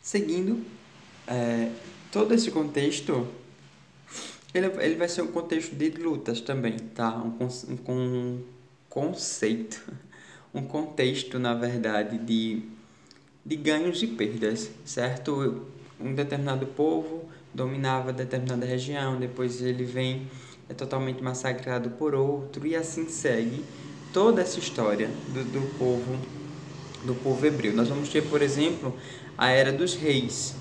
Seguindo todo esse contexto, ele vai ser um contexto de lutas também, tá? Um conceito, um contexto, na verdade, de ganhos e perdas, certo? Um determinado povo dominava determinada região, depois ele vem, é totalmente massacrado por outro, e assim segue toda essa história do povo hebreu. Nós vamos ter, por exemplo, a era dos reis.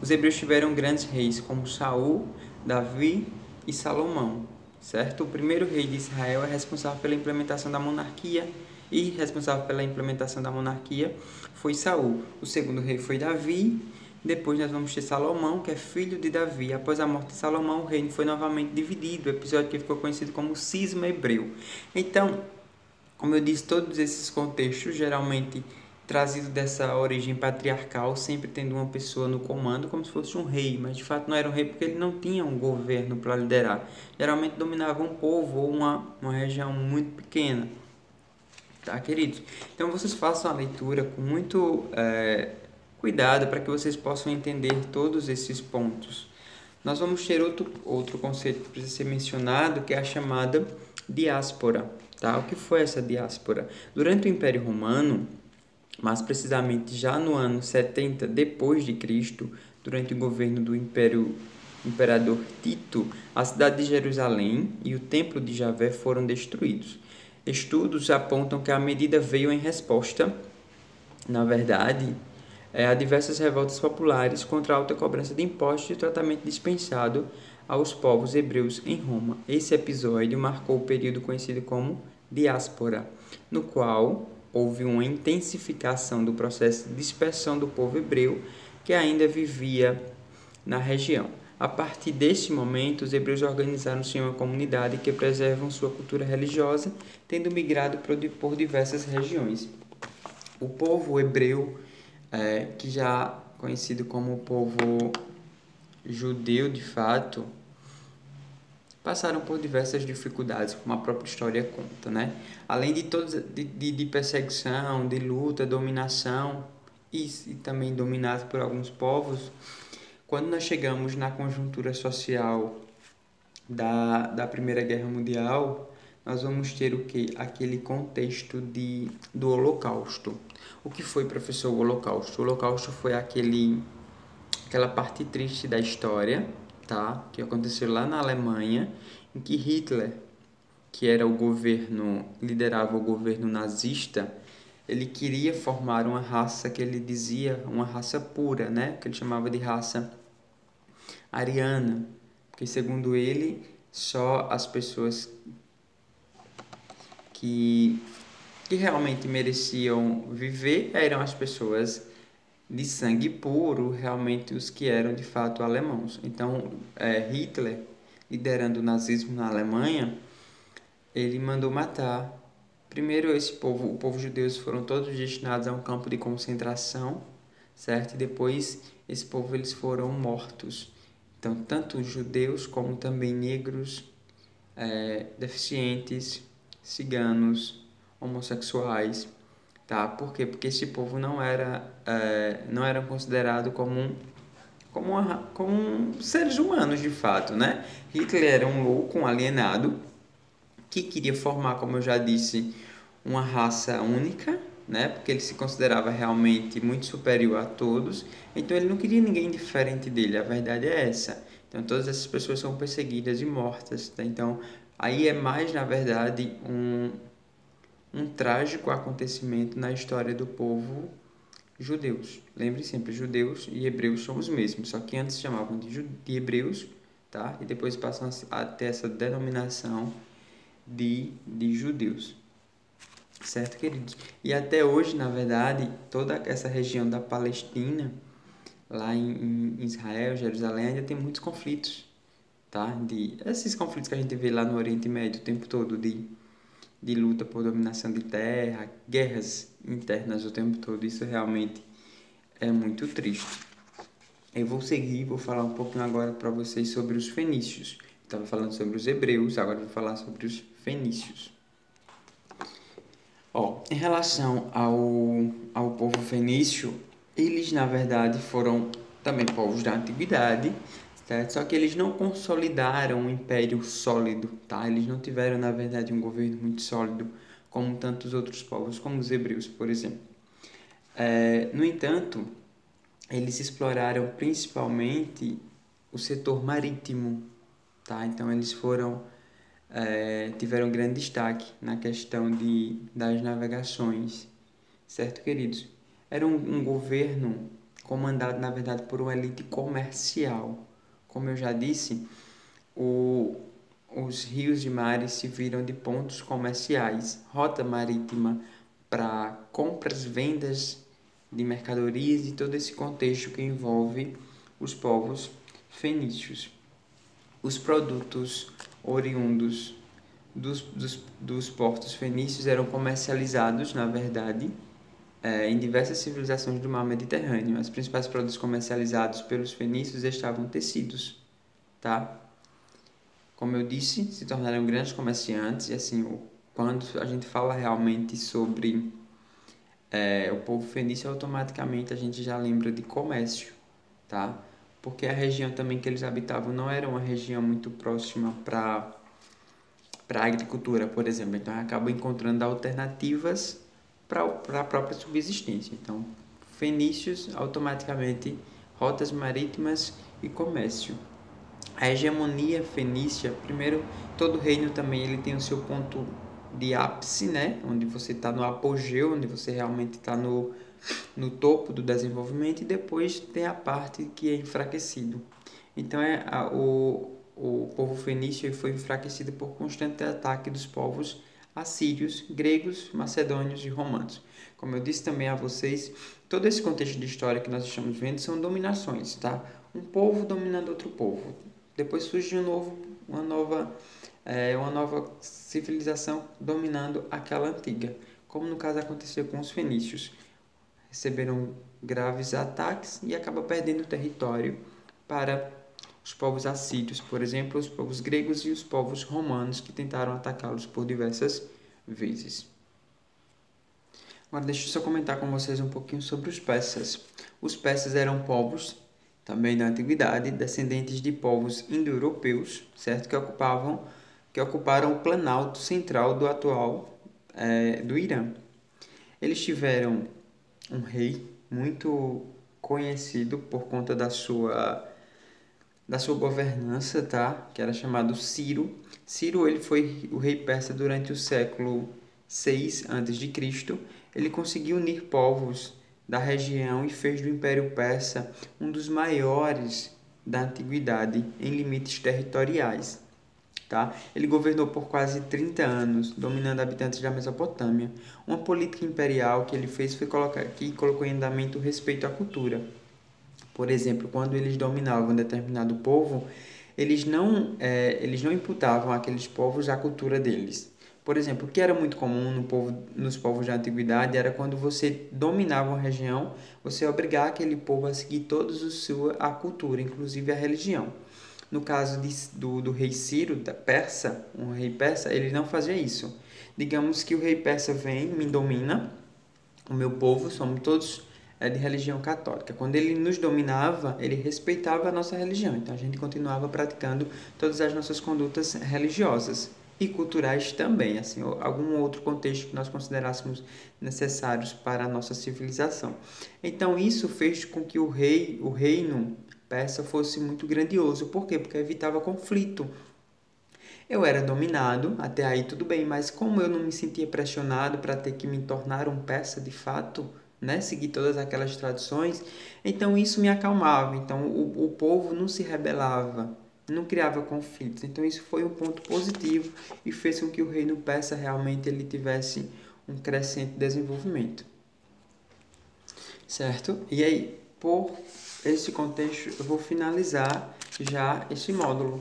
Os hebreus tiveram grandes reis como Saul, Davi e Salomão, certo? O primeiro rei de Israel é responsável pela implementação da monarquia e responsável pela implementação da monarquia foi Saul. O segundo rei foi Davi. Depois nós vamos ter Salomão, que é filho de Davi. Após a morte de Salomão, o reino foi novamente dividido, episódio que ficou conhecido como cisma hebreu. Então, como eu disse, todos esses contextos, geralmente trazido dessa origem patriarcal, sempre tendo uma pessoa no comando, como se fosse um rei, mas de fato não era um rei porque ele não tinha um governo para liderar. Geralmente dominava um povo ou uma região muito pequena. Tá, queridos? Então vocês façam a leitura com muito cuidado para que vocês possam entender todos esses pontos. Nós vamos ter outro conceito que precisa ser mencionado, que é a chamada diáspora. Tá? O que foi essa diáspora? Durante o Império Romano, mais precisamente já no ano 70 depois de Cristo, durante o governo do imperador Tito, a cidade de Jerusalém e o templo de Javé foram destruídos. Estudos apontam que a medida veio em resposta, na verdade, a diversas revoltas populares contra a alta cobrança de impostos e o tratamento dispensado aos povos hebreus em Roma. Esse episódio marcou o período conhecido como diáspora, no qual houve uma intensificação do processo de dispersão do povo hebreu que ainda vivia na região. A partir deste momento, os hebreus organizaram-se em uma comunidade que preservam sua cultura religiosa, tendo migrado por diversas regiões. O povo hebreu, que já conhecido como o povo judeu de fato, passaram por diversas dificuldades, como a própria história conta, né? Além de todos de perseguição, de luta, dominação e também dominados por alguns povos, quando nós chegamos na conjuntura social da Primeira Guerra Mundial, nós vamos ter o que? Aquele contexto do Holocausto. O que foi, professor, o Holocausto? O Holocausto foi aquela parte triste da história, tá? Que aconteceu lá na Alemanha, em que Hitler, que era liderava o governo nazista, ele queria formar uma raça que ele dizia uma raça pura, né? Que ele chamava de raça ariana, porque segundo ele, só as pessoas que realmente mereciam viver eram as pessoas de sangue puro, realmente os que eram de fato alemãos. Então, Hitler, liderando o nazismo na Alemanha, ele mandou matar. Primeiro, o povo judeu foram todos destinados a um campo de concentração, certo? E depois, esse povo eles foram mortos. Então, tanto os judeus como também negros, deficientes, ciganos, homossexuais, tá? Por quê? Porque esse povo não era considerado como seres humanos de fato, né? Hitler era um louco, um alienado, que queria formar, como eu já disse, uma raça única, né? Porque ele se considerava realmente muito superior a todos, então ele não queria ninguém diferente dele, a verdade é essa. Então todas essas pessoas são perseguidas e mortas, tá? Então aí é mais, na verdade, um trágico acontecimento na história do povo judeus. Lembre sempre, judeus e hebreus são os mesmos, só que antes se chamavam de hebreus, tá? E depois passam a ter essa denominação de judeus. Certo, queridos? E até hoje, na verdade, toda essa região da Palestina, lá em Israel, Jerusalém, ainda tem muitos conflitos, tá? Esses conflitos que a gente vê lá no Oriente Médio o tempo todo, de luta por dominação de terra, guerras internas o tempo todo, isso realmente é muito triste. Eu vou falar um pouquinho agora para vocês sobre os fenícios. Estava falando sobre os hebreus, agora vou falar sobre os fenícios. Em relação ao povo fenício, Eles, na verdade, foram também povos da antiguidade, certo? Só que eles não consolidaram um império sólido, tá? Eles não tiveram, na verdade, um governo muito sólido, como tantos outros povos, como os hebreus, por exemplo. No entanto, eles exploraram principalmente o setor marítimo, tá? Então, eles tiveram grande destaque na questão das navegações, certo, queridos? Era um governo comandado, na verdade, por uma elite comercial. Como eu já disse, o, os rios e mares se viram de pontos comerciais, rota marítima para compras, vendas de mercadorias e todo esse contexto que envolve os povos fenícios. Os produtos oriundos dos portos fenícios eram comercializados, na verdade, em diversas civilizações do mar Mediterrâneo. Os principais produtos comercializados pelos fenícios estavam tecidos, tá? Como eu disse, se tornaram grandes comerciantes e assim, quando a gente fala realmente sobre o povo fenício, automaticamente a gente já lembra de comércio, tá? Porque a região também que eles habitavam não era uma região muito próxima para a agricultura, por exemplo. Então, acaba encontrando alternativas para a própria subsistência. Então, fenícios, automaticamente, rotas marítimas e comércio. A hegemonia fenícia, primeiro, todo reino também ele tem o seu ponto de ápice, né? Onde você está no apogeu, onde você realmente está no topo do desenvolvimento, e depois tem a parte que é enfraquecido. Então, o povo fenício foi enfraquecido por constante ataque dos povos assírios, gregos, macedônios e romanos. Como eu disse também a vocês, todo esse contexto de história que nós estamos vendo são dominações, tá? Um povo dominando outro povo. Depois surge uma nova civilização dominando aquela antiga, como no caso aconteceu com os fenícios. Receberam graves ataques e acaba perdendo território para os povos assírios, por exemplo, os povos gregos e os povos romanos que tentaram atacá-los por diversas vezes. Agora deixa eu só comentar com vocês um pouquinho sobre os persas. Os persas eram povos também da antiguidade, descendentes de povos indo-europeus, certo? Que ocuparam o planalto central do atual do Irã. Eles tiveram um rei muito conhecido por conta da sua governança, tá? Que era chamado Ciro. Ciro ele foi o rei persa durante o século 6 a.C. Ele conseguiu unir povos da região e fez do Império Persa um dos maiores da antiguidade em limites territoriais. Tá? Ele governou por quase 30 anos, dominando habitantes da Mesopotâmia. Uma política imperial que ele fez foi que colocou em andamento o respeito à cultura. Por exemplo, quando eles dominavam um determinado povo, eles não imputavam àqueles povos a cultura deles. Por exemplo, o que era muito comum nos povos da antiguidade era quando você dominava uma região, você obrigar aquele povo a seguir a cultura, inclusive a religião. No caso do rei Ciro, um rei persa, ele não fazia isso. Digamos que o rei persa vem, me domina, o meu povo, somos todos de religião católica. Quando ele nos dominava, ele respeitava a nossa religião. Então, a gente continuava praticando todas as nossas condutas religiosas e culturais também, assim, algum outro contexto que nós considerássemos necessários para a nossa civilização. Então, isso fez com que o reino persa fosse muito grandioso. Por quê? Porque evitava conflito. Eu era dominado, até aí tudo bem, mas como eu não me sentia pressionado para ter que me tornar um persa de fato, né, seguir todas aquelas tradições, então isso me acalmava. Então o povo não se rebelava, não criava conflitos. Então isso foi um ponto positivo e fez com que o reino persa realmente ele tivesse um crescente desenvolvimento. Certo? E aí, por esse contexto, eu vou finalizar já esse módulo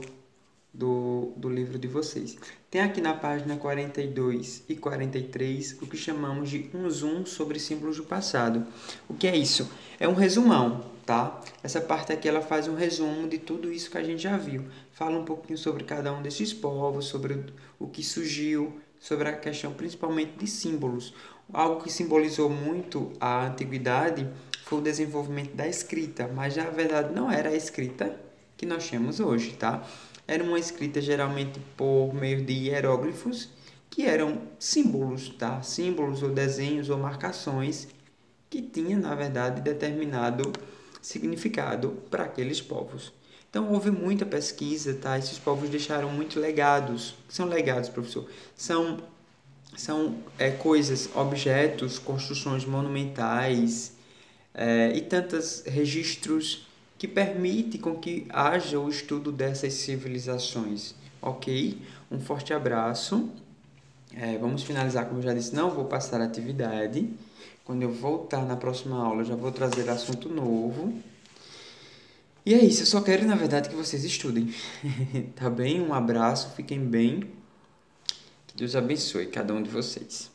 do livro de vocês. Tem aqui na página 42 e 43 o que chamamos de um zoom sobre símbolos do passado. O que é isso? É um resumão, tá? Essa parte aqui ela faz um resumo de tudo isso que a gente já viu. Fala um pouquinho sobre cada um desses povos, sobre o que surgiu, sobre a questão principalmente de símbolos. Algo que simbolizou muito a antiguidade foi o desenvolvimento da escrita, mas na verdade não era a escrita que nós temos hoje, tá? Era uma escrita geralmente por meio de hieróglifos, que eram símbolos, tá? Símbolos ou desenhos ou marcações que tinha, na verdade, determinado significado para aqueles povos. Então, houve muita pesquisa, tá? Esses povos deixaram muitos legados. O que são legados, professor? São coisas, objetos, construções monumentais e tantos registros que permitem com que haja o estudo dessas civilizações. Ok? Um forte abraço. Vamos finalizar, como eu já disse, não vou passar a atividade. Quando eu voltar na próxima aula, eu já vou trazer assunto novo. E é isso, eu só quero, na verdade, que vocês estudem. Tá bem? Um abraço, fiquem bem. Que Deus abençoe cada um de vocês.